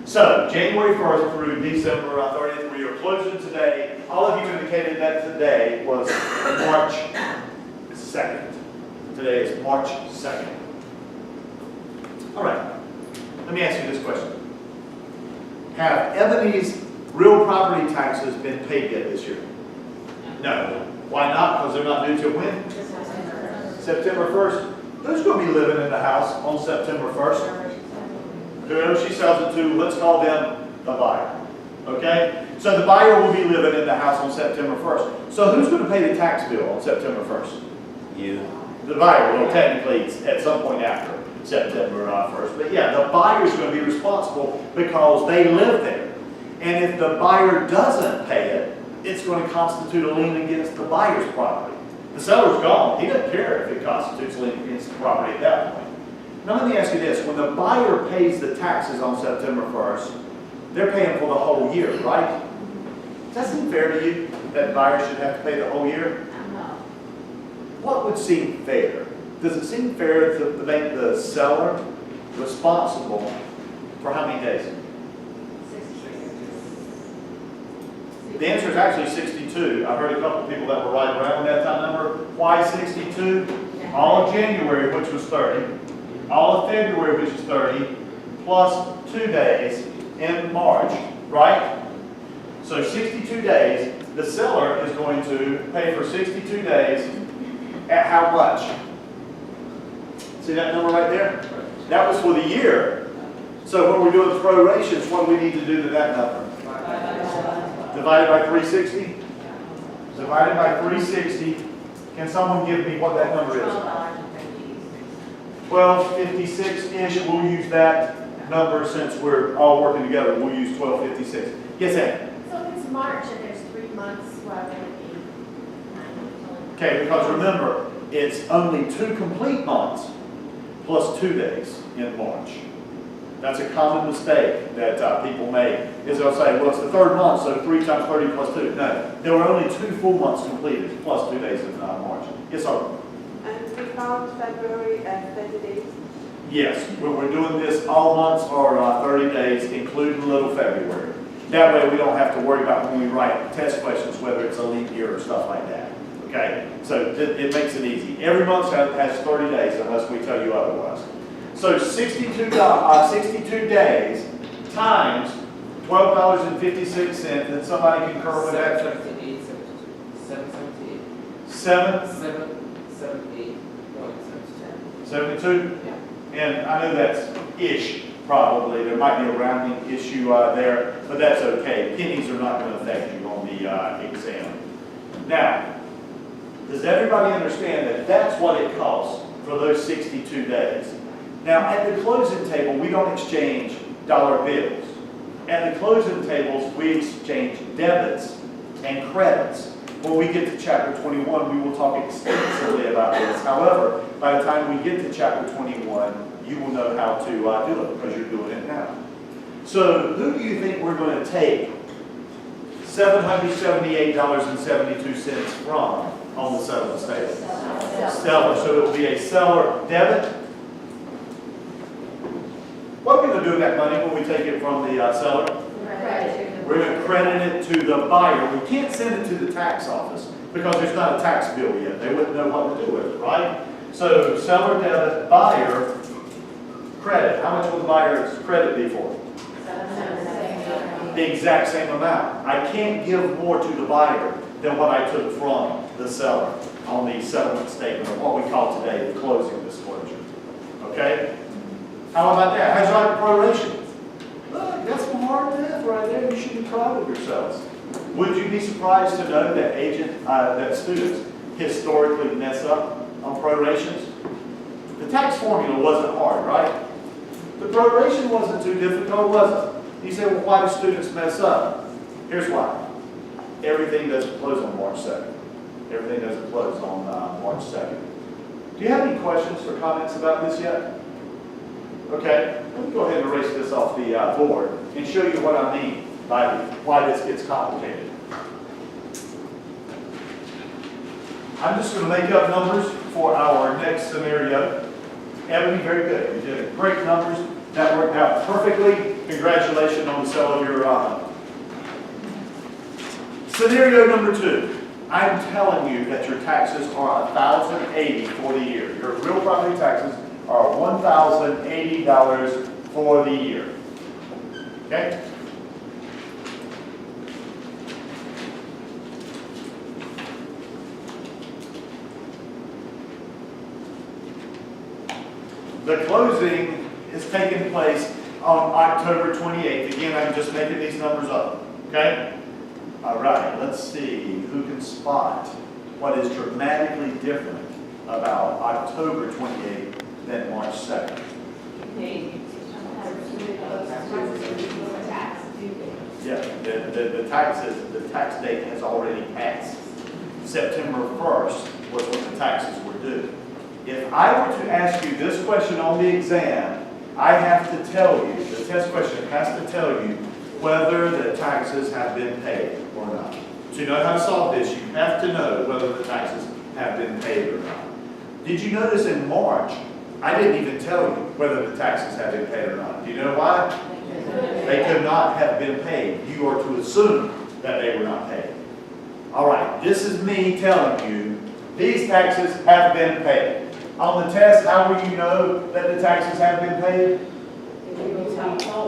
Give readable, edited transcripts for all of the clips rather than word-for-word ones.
So, January 1st through December 30th, we are closing today. All of you indicated that today was March 2nd. Today is March 2nd. All right, let me ask you this question. Have Ebony's real property taxes been paid yet this year? No. Why not? Because they're not due till when? September 1st. Who's going to be living in the house on September 1st? Whoever she sells it to, let's call them the buyer. Okay? So the buyer will be living in the house on September 1st. So who's going to pay the tax bill on September 1st? You. The buyer will technically at some point after September 1st. But yeah, the buyer is going to be responsible because they live there. And if the buyer doesn't pay it, it's going to constitute a lien against the buyer's property. The seller's gone. He doesn't care if it constitutes a lien against the property at that point. Now let me ask you this. When the buyer pays the taxes on September 1st, they're paying for the whole year, right? Does that seem fair to you that buyers should have to pay the whole year? No. What would seem fair? Does it seem fair to make the seller responsible for how many days? The answer is actually 62. I've heard a couple of people that were right around that time number. Why 62? All of January, which was 30. All of February, which is 30, plus 2 days in March, right? So 62 days, the seller is going to pay for 62 days at how much? See that number right there? That was for the year. So when we're doing prorations, what do we need to do to that number? Divided by 360? Divided by 360. Can someone give me what that number is? 1256-ish. We'll use that number since we're all working together. We'll use 1256. Yes, Ann? So if it's March and there's 3 months, well, then it'd be 9. Okay, because remember, it's only 2 complete months plus 2 days in March. That's a common mistake that people make, is they'll say, well, it's the 3rd month, so 3 times 30 plus 2. No, there were only 2 full months completed plus 2 days in March. Yes, sir? And we found February at 30 days? Yes, we're doing this all months or 30 days, including a little February. That way we don't have to worry about when we write test questions, whether it's a leap year or stuff like that. Okay, so it makes it easy. Every month has 30 days unless we tell you otherwise. So 62 days times $12.56, and somebody concur with that? 72? Yeah. And I know that's ish, probably. There might be a rounding issue there, but that's okay. Pennies are not going to affect you on the exam. Now, does everybody understand that that's what it costs for those 62 days? Now, at the closing table, we don't exchange dollar bills. At the closing tables, we exchange debits and credits. When we get to chapter 21, we will talk extensively about this. However, by the time we get to chapter 21, you will know how to do it because you're doing it now. So, who do you think we're going to take $778.72 from on the settlement statement? Seller. So it will be a seller debit. What are we going to do with that money when we take it from the seller? We're going to credit it to the buyer. We can't send it to the tax office because there's not a tax bill yet. They wouldn't know what to do with it, right? So seller debit, buyer credit. How much will the buyer's credit be for? The exact same amount. I can't give more to the buyer than what I took from the seller on the settlement statement, or what we call today the closing disclosure. Okay? How about that? How's your proration? Look, that's some hard math right there. You should be proud of yourselves. Would you be surprised to know that that students historically mess up on prorations? The tax formula wasn't hard, right? The proration wasn't too difficult, was it? You say, well, why do students mess up? Here's why. Everything doesn't close on March 2nd. Everything doesn't close on March 2nd. Do you have any questions or comments about this yet? Okay, let me go ahead and erase this off the board and show you what I mean by why this gets complicated. I'm just going to make up numbers for our next scenario. Ebony, very good. You did great numbers. That worked out perfectly. Congratulations on the sale of your Scenario number 2. I'm telling you that your taxes are $1,080 for the year. Your real property taxes are $1,080 for the year. Okay? The closing is taking place on October 28th. Again, I'm just making these numbers up. Okay? All right, let's see who can spot what is dramatically different about October 28th than March 2nd. Yeah, the tax date has already passed. September 1st was when the taxes were due. If I were to ask you this question on the exam, I have to tell you, the test question has to tell you whether the taxes have been paid or not. To know how to solve this, you have to know whether the taxes have been paid or not. Did you notice in March, I didn't even tell you whether the taxes have been paid or not. Do you know why? They could not have been paid. You are to assume that they were not paid. All right, this is me telling you these taxes have been paid. On the test, how will you know that the taxes have been paid?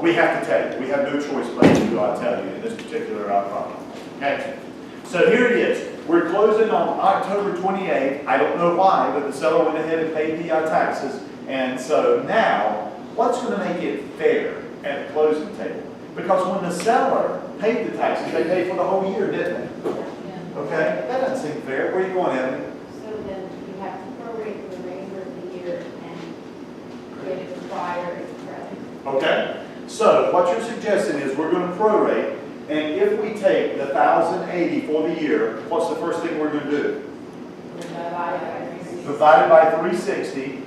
We have to tell you. We have no choice but to tell you in this particular problem. Okay? So here it is. We're closing on October 28th. I don't know why, but the seller went ahead and paid the taxes. And so now, what's going to make it fair at the closing table? Because when the seller paid the taxes, they paid for the whole year, didn't they? Okay? That doesn't seem fair. Where are you going, Emily? So then you have to prorate the remainder of the year and get it prior and credit. Okay? So what you're suggesting is we're going to prorate, and if we take the 1,080 for the year, what's the first thing we're going to do? Divided by 360,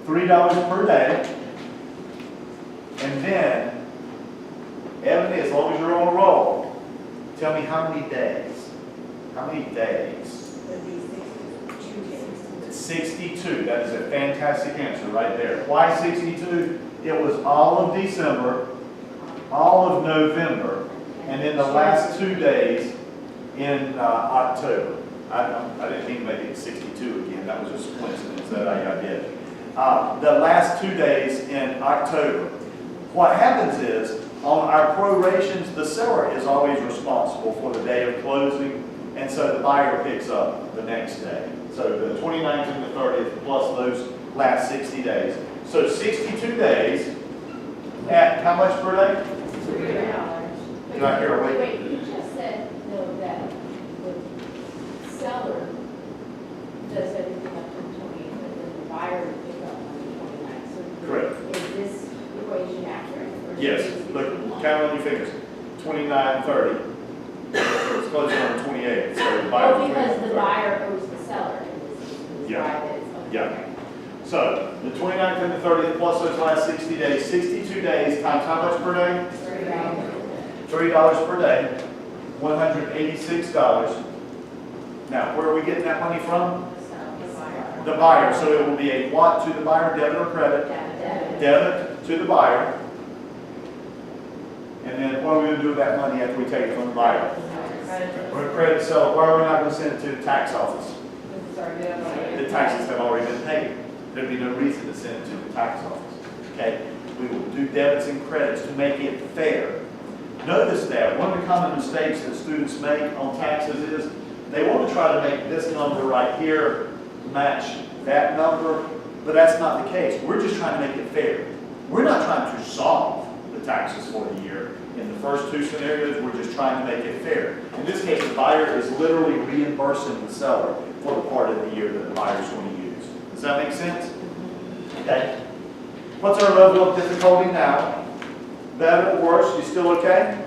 $3 per day, and then, Ebony, as long as you're on a roll, tell me how many days? How many days? It'd be 62 days. It's 62. That is a fantastic answer right there. Why 62? It was all of December, all of November, and then the last 2 days in October. I didn't mean to make it 62 again. That was just a coincidence that I did. The last 2 days in October. What happens is, on our prorations, the seller is always responsible for the day of closing, and so the buyer picks up the next day. So the 29th and the 30th plus those last 60 days. So 62 days at how much per day? $3. Did I hear a wait? Wait, you just said, though, that the seller does everything up to the 20th, and then the buyer will pick up on the 29th. So Correct. is this equation accurate? Or Yes. is it Look, 61? count on your fingers. 29, 30. It's closing on the 28th. So the buyer. Oh, because the buyer owes the seller, and this is Yeah. why that it's. Yeah. So the 29th and the 30th plus those last 60 days, 62 days times how much per day? $3 per day, $186. Now, where are we getting that money from? The buyer. So it will be a what to the buyer, debit or credit? Debit to the buyer. And then what are we going to do with that money after we take it from the buyer? We're going to credit the seller. Why are we not going to send it to the tax office? The taxes have already been paid. There'd be no reason to send it to the tax office. Okay? We will do debits and credits to make it fair. Notice that one of the common mistakes that students make on taxes is they want to try to make this number right here match that number, but that's not the case. We're just trying to make it fair. We're not trying to solve the taxes for the year. In the first two scenarios, we're just trying to make it fair. In this case, the buyer is literally reimbursing the seller for the part of the year that the buyer is going to use. Does that make sense? Okay. What's our level of difficulty now? Better or worse? You still okay?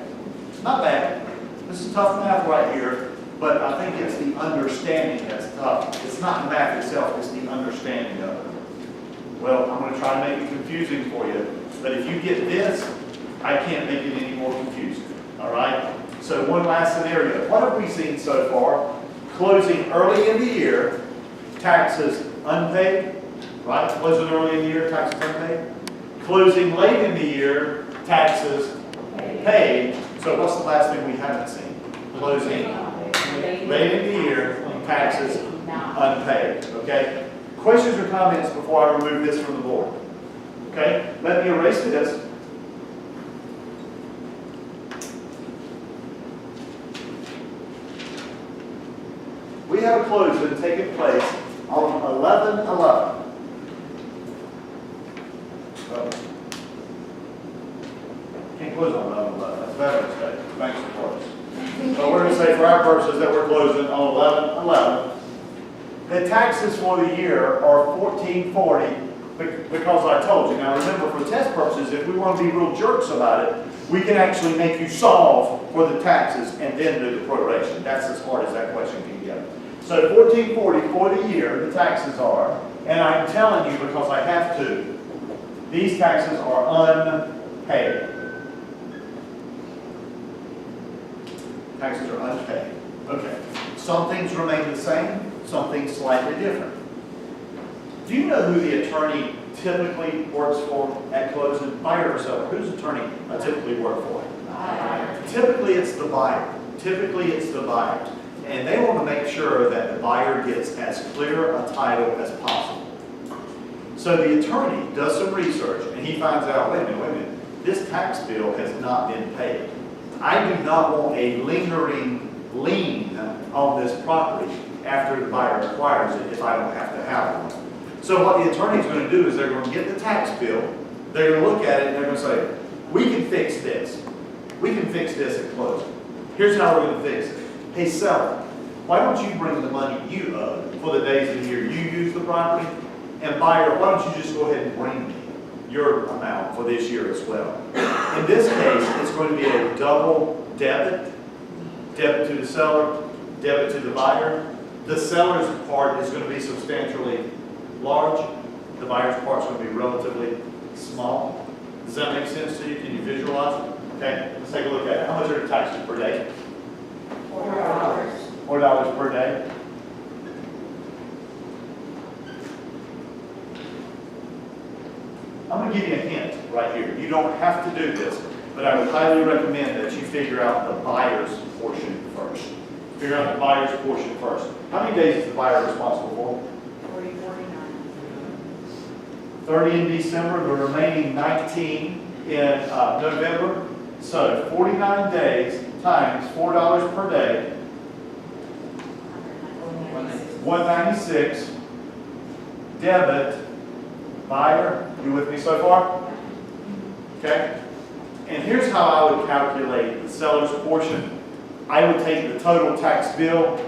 Not bad. This is tough math right here, but I think it's the understanding that's tough. It's not the math itself, it's the understanding of it. Well, I'm going to try to make it confusing for you, but if you get this, I can't make it any more confusing. All right? So one last scenario. What have we seen so far? Closing early in the year, taxes unpaid, right? Closing early in the year, taxes unpaid. Closing late in the year, taxes paid. So what's the last thing we haven't seen? Closing late in the year, taxes unpaid, okay? Questions or comments before I remove this from the board? Okay, let me erase this. We have a closing taking place on 11/11. Can't close on 11/11. That's Veterans Day. Banks are closed. So we're going to say for our purposes that we're closing on 11/11. The taxes for the year are $14.40 because I told you. Now remember, for test purposes, if we want to be real jerks about it, we can actually make you solve for the taxes and then do the proration. That's as hard as that question can get. So $14.40 for the year, the taxes are, and I'm telling you because I have to, these taxes are unpaid. Taxes are unpaid. Okay. Some things remain the same, some things slightly different. Do you know who the attorney typically works for at closing? Buyer or seller? Who's attorney typically work for? Buyer. Typically it's the buyer. Typically it's the buyer. And they want to make sure that the buyer gets as clear a title as possible. So the attorney does some research and he finds out, wait a minute, this tax bill has not been paid. I do not want a lingering lien on this property after the buyer acquires it if I don't have to have one. So what the attorney is going to do is they're going to get the tax bill, they're going to look at it and they're going to say, we can fix this. We can fix this at closing. Here's how we're going to fix it. Hey seller, why don't you bring the money you owe for the days of the year you use the property? And buyer, why don't you just go ahead and bring me your amount for this year as well? In this case, it's going to be a double debit. Debit to the seller, debit to the buyer. The seller's part is going to be substantially large. The buyer's part is going to be relatively small. Does that make sense to you? Can you visualize it? Okay, let's take a look at it. How much are the taxes per day? $4. $4 per day. I'm going to give you a hint right here. You don't have to do this, but I would highly recommend that you figure out the buyer's portion first. Figure out the buyer's portion first. How many days is the buyer responsible for? 40, 49. 30 in December, the remaining 19 in November. So 49 days times $4 per day, 196. Debit, buyer, you with me so far? Okay. And here's how I would calculate the seller's portion. I would take the total tax bill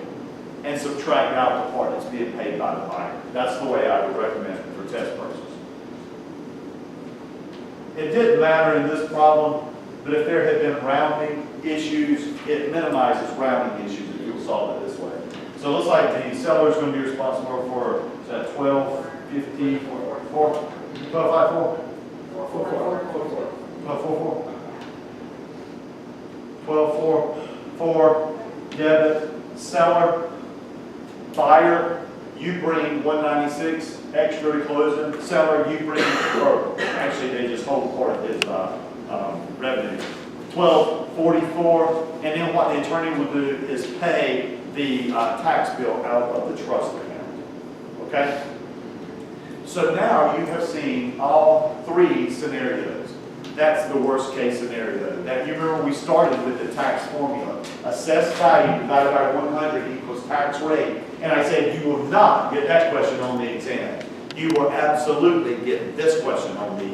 and subtract out the part that's being paid by the buyer. That's the way I would recommend it for test purposes. It didn't matter in this problem, but if there had been rounding issues, it minimizes rounding issues if you'll solve it this way. So it looks like the seller is going to be responsible for 1254, 1254, 1244, debit, seller, buyer, you bring 196 extra to closing, seller, you bring, or actually they just hold part of his revenue. 1244, and then what the attorney will do is pay the tax bill out of the trust account. Okay? So now you have seen all three scenarios. That's the worst case scenario. That you remember we started with the tax formula. Assessed value divided by 100 equals tax rate. And I said you will not get that question on the exam. You will absolutely get this question on the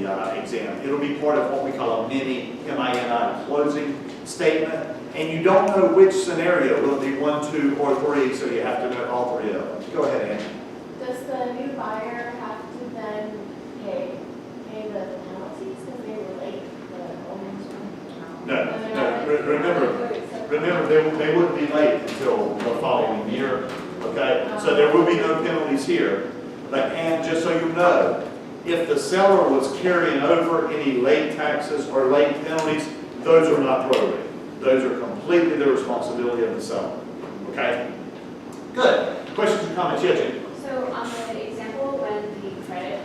exam. It'll be part of what we call a mini MINI closing statement. And you don't know which scenario. Will it be 1, 2, or 3, so you have to know all three of them. Go ahead, Andy. Does the new buyer have to then pay the penalties because they were late, the owners? No. Remember, they wouldn't be late until the following year. Okay, so there will be no penalties here. And just so you know, if the seller was carrying over any late taxes or late penalties, those are not prorated. Those are completely the responsibility of the seller. Okay? Good. Questions or comments? Yes, Jim? So on the example, when the credit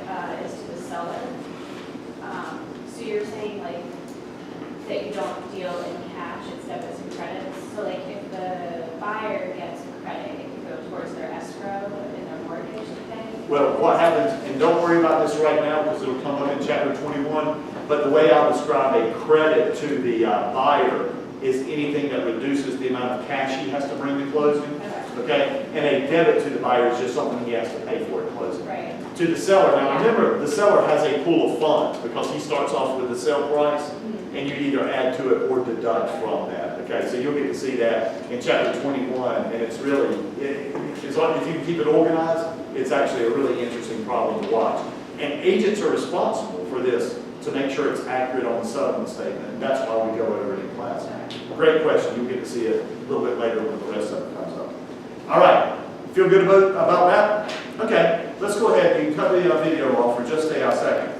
that you don't deal in cash, it's debits and credits. So like if the buyer gets a credit, it can go towards their escrow in their mortgage to pay. Well, what happens, and don't worry about this right now because it'll come up in chapter 21, but the way I'll describe a credit to the buyer is anything that reduces the amount of cash he has to bring to closing. Okay? And a debit to the buyer is just something he has to pay for at closing. Right. To the seller, now remember, the seller has a pool of funds because he starts off with the sale price and you either add to it or deduct from that. Okay, so you'll get to see that in chapter 21, and it's really, as long as you can keep it organized, it's actually a really interesting problem to watch. And agents are responsible for this to make sure it's accurate on the settlement statement, and that's why we go over it in class. Great question. You'll get to see it a little bit later when the rest of it comes up. All right, feel good about that? Okay, let's go ahead. You can cut the video off for just a second.